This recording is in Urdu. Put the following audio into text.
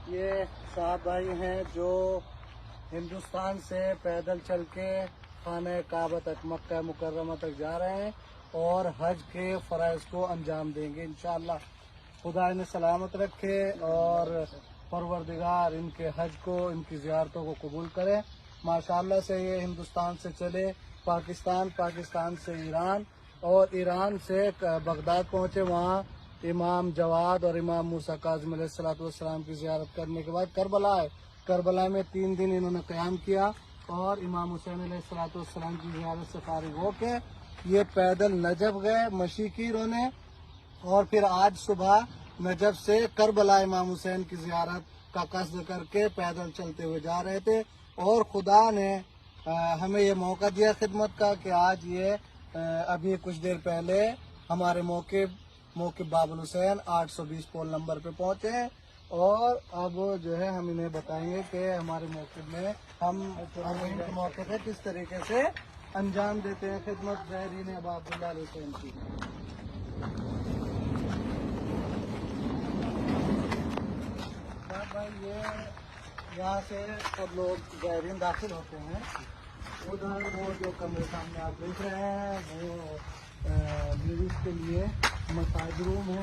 یہ صاحب بھائی ہیں جو ہندوستان سے پیدل چل کے خانہ کعبہ تک مکہ مکرمہ تک جا رہے ہیں اور حج کے فرائض کو انجام دیں گے انشاءاللہ۔ خدا انہیں سلامت رکھے اور پروردگار ان کے حج کو، ان کی زیارتوں کو قبول کرے۔ ماشاءاللہ سے یہ ہندوستان سے چلے پاکستان، پاکستان سے ایران اور ایران سے بغداد پہنچے، وہاں امام جواد اور امام موسیٰ کاظم علیہ السلام کی زیارت کرنے کے بعد کربلا میں 3 دن انہوں نے قیام کیا اور امام حسین علیہ السلام کی زیارت سے فارغ ہو کے یہ پیدل نجف گئے، مشی کی انہوں نے، اور پھر آج صبح نجف سے کربلا امام حسین کی زیارت کا قصد کر کے پیدل چلتے ہوئے جا رہے تھے، اور خدا نے ہمیں یہ موقع دیا خدمت کا کہ آج یہ ابھی کچھ دیر پہلے ہمارے موقف باب الحسین 820 پول نمبر پہ پہنچے ہیں، اور اب جو ہے ہم انہیں بتائیں گے کہ ہمارے موقف میں ہم ان کے موقع پہ کس طریقے سے انجام دیتے ہیں خدمت زائرین ابا عبداللہ علیہ السلام کی۔ بھائی یہ یہاں سے سب لوگ زائرین داخل ہوتے ہیں، ادھر وہ جو کمرے سامنے آپ دیکھ رہے ہیں وہ لیڈیز کے لیے مساج روم ہے۔